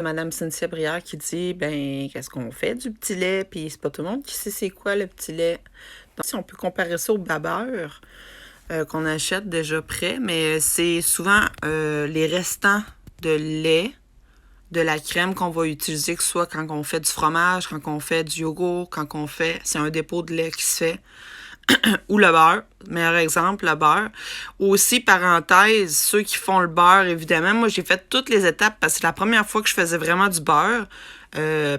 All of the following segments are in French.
Madame Cynthia Brière qui dit, ben, qu'est-ce qu'on fait du petit lait? Puis c'est pas tout le monde qui sait c'est quoi le petit lait. Donc, si on peut comparer ça au babeur qu'on achète déjà prêt, mais c'est souvent les restants de lait, de la crème qu'on va utiliser, que ce soit quand on fait du fromage, quand on fait du yogourt, quand on fait, c'est un dépôt de lait qui se fait, ou le beurre, meilleur exemple, le beurre. Aussi, parenthèse, ceux qui font le beurre, évidemment, moi j'ai fait toutes les étapes parce que c'est la première fois que je faisais vraiment du beurre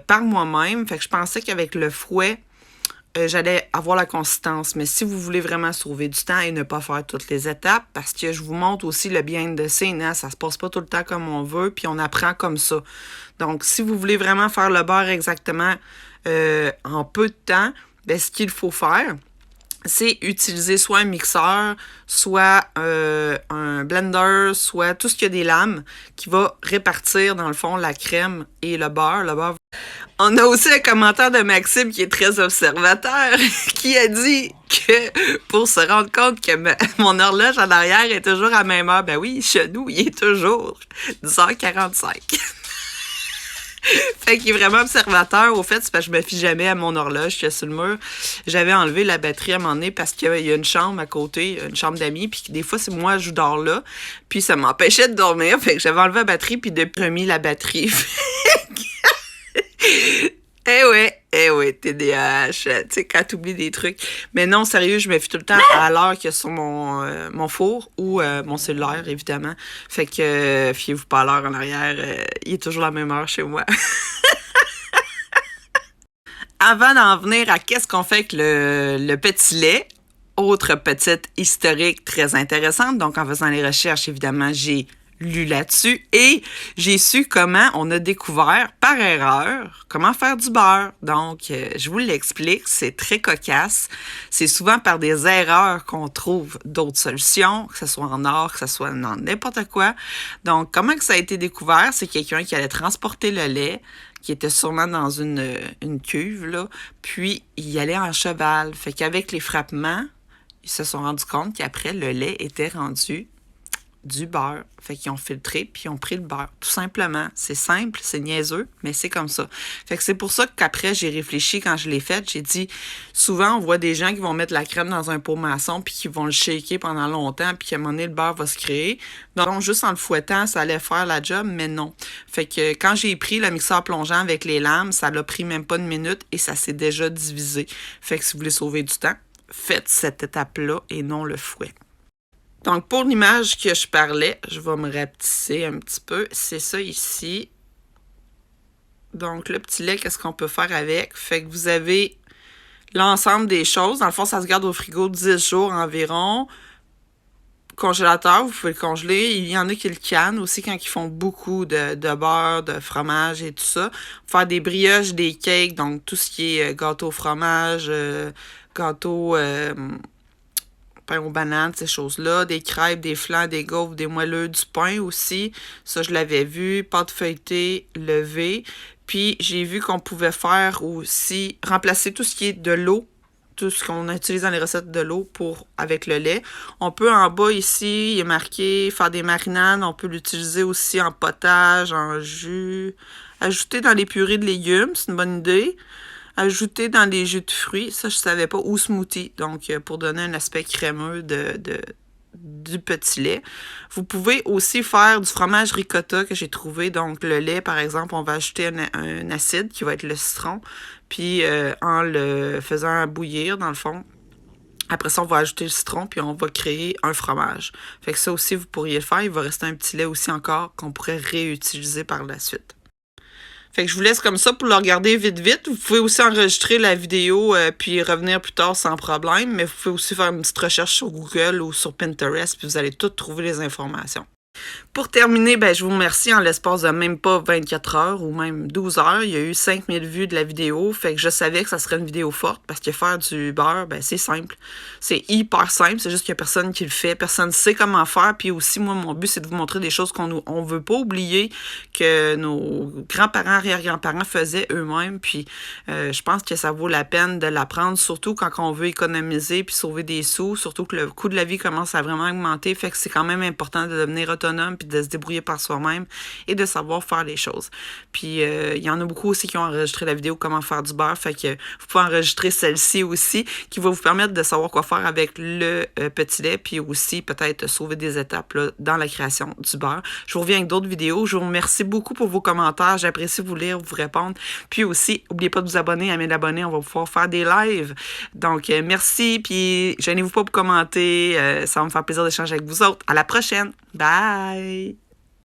par moi-même. Fait que je pensais qu'avec le fouet, j'allais avoir la consistance. Mais si vous voulez vraiment sauver du temps et ne pas faire toutes les étapes, parce que je vous montre aussi le behind the scene, hein, ça se passe pas tout le temps comme on veut, puis on apprend comme ça. Donc, si vous voulez vraiment faire le beurre exactement en peu de temps, ben, ce qu'il faut faire, c'est utiliser soit un mixeur, soit un blender, soit tout ce qui a des lames qui va répartir, dans le fond, la crème et le beurre. On a aussi un commentaire de Maxime qui est très observateur, qui a dit que pour se rendre compte que mon horloge en arrière est toujours à la même heure, ben oui, chez nous, il est toujours 10h45. Fait qu'il est vraiment observateur. Au fait, c'est parce que je me fie jamais à mon horloge qui est sur le mur. J'avais enlevé la batterie à un moment donné parce qu'il y a une chambre à côté, une chambre d'amis, puis des fois, c'est moi, je dors là, puis ça m'empêchait de dormir. Fait que j'avais enlevé la batterie, puis depuis, remis la batterie. Eh ouais, TDAH, tu sais, quand t'oublies des trucs. Mais non, sérieux, je me fie tout le temps à l'heure qu'il y a sur mon four ou mon cellulaire, évidemment. Fait que, fiez-vous pas à l'heure en arrière, il est toujours la même heure chez moi. Avant d'en venir à qu'est-ce qu'on fait avec le petit lait, autre petite historique très intéressante. Donc, en faisant les recherches, évidemment, j'ai lu là-dessus et j'ai su comment on a découvert par erreur comment faire du beurre. Donc, je vous l'explique, c'est très cocasse. C'est souvent par des erreurs qu'on trouve d'autres solutions, que ce soit en or, que ce soit dans n'importe quoi. Donc, comment que ça a été découvert? C'est quelqu'un qui allait transporter le lait, qui était sûrement dans une cuve, là, puis il allait en cheval. Fait qu'avec les frappements, ils se sont rendus compte qu'après, le lait était rendu du beurre. Fait qu'ils ont filtré puis ils ont pris le beurre. Tout simplement. C'est simple, c'est niaiseux, mais c'est comme ça. Fait que c'est pour ça qu'après, j'ai réfléchi quand je l'ai fait. J'ai dit, souvent, on voit des gens qui vont mettre la crème dans un pot maçon puis qui vont le shaker pendant longtemps puis qu'à un moment donné, le beurre va se créer. Donc, juste en le fouettant, ça allait faire la job, mais non. Fait que quand j'ai pris le mixeur plongeant avec les lames, ça l'a pris même pas une minute et ça s'est déjà divisé. Fait que si vous voulez sauver du temps, faites cette étape-là et non le fouet. Donc, pour l'image que je parlais, je vais me rapetisser un petit peu. C'est ça ici. Donc, le petit lait, qu'est-ce qu'on peut faire avec? Fait que vous avez l'ensemble des choses. Dans le fond, ça se garde au frigo 10 jours environ. Congélateur, vous pouvez le congeler. Il y en a qui le cannent aussi quand ils font beaucoup de beurre, de fromage et tout ça. Faire des brioches, des cakes, donc tout ce qui est gâteau au fromage, gâteau pain aux bananes, ces choses-là, des crêpes, des flans, des gaufres, des moelleux, du pain aussi. Ça, je l'avais vu. Pâte feuilletée, levée. Puis, j'ai vu qu'on pouvait faire aussi, remplacer tout ce qui est de l'eau, tout ce qu'on utilise dans les recettes de l'eau avec le lait. On peut en bas ici, il est marqué faire des marinades. On peut l'utiliser aussi en potage, en jus. Ajouter dans les purées de légumes, c'est une bonne idée. Ajouter dans les jus de fruits, ça je savais pas, ou smoothie, donc pour donner un aspect crémeux du petit lait. Vous pouvez aussi faire du fromage ricotta que j'ai trouvé, donc le lait par exemple, on va ajouter un acide qui va être le citron, puis en le faisant bouillir dans le fond, après ça on va ajouter le citron, puis on va créer un fromage. Fait que ça aussi vous pourriez le faire, il va rester un petit lait aussi encore qu'on pourrait réutiliser par la suite. Fait que je vous laisse comme ça pour le regarder vite. Vous pouvez aussi enregistrer la vidéo puis revenir plus tard sans problème. Mais vous pouvez aussi faire une petite recherche sur Google ou sur Pinterest puis vous allez tout trouver les informations. Pour terminer, ben, je vous remercie en l'espace de même pas 24 heures ou même 12 heures. Il y a eu 5000 vues de la vidéo. Fait que je savais que ça serait une vidéo forte parce que faire du beurre, ben, c'est simple. C'est hyper simple. C'est juste qu'il n'y a personne qui le fait. Personne ne sait comment faire. Puis aussi, moi, mon but, c'est de vous montrer des choses qu'on veut pas oublier que nos grands-parents, arrière-grands-parents faisaient eux-mêmes. Puis je pense que ça vaut la peine de l'apprendre, surtout quand on veut économiser puis sauver des sous. Surtout que le coût de la vie commence à vraiment augmenter. Fait que c'est quand même important de devenir autonome, puis de se débrouiller par soi-même et de savoir faire les choses. Puis il y en a beaucoup aussi qui ont enregistré la vidéo comment faire du beurre, fait que vous pouvez enregistrer celle-ci aussi, qui va vous permettre de savoir quoi faire avec le petit lait, puis aussi peut-être sauver des étapes là, dans la création du beurre. Je vous reviens avec d'autres vidéos. Je vous remercie beaucoup pour vos commentaires. J'apprécie vous lire, vous répondre. Puis aussi, n'oubliez pas de vous abonner, à 1000 abonnés, on va pouvoir faire des lives. Donc, merci, puis gênez-vous pas pour commenter. Ça va me faire plaisir d'échanger avec vous autres. À la prochaine. Bye!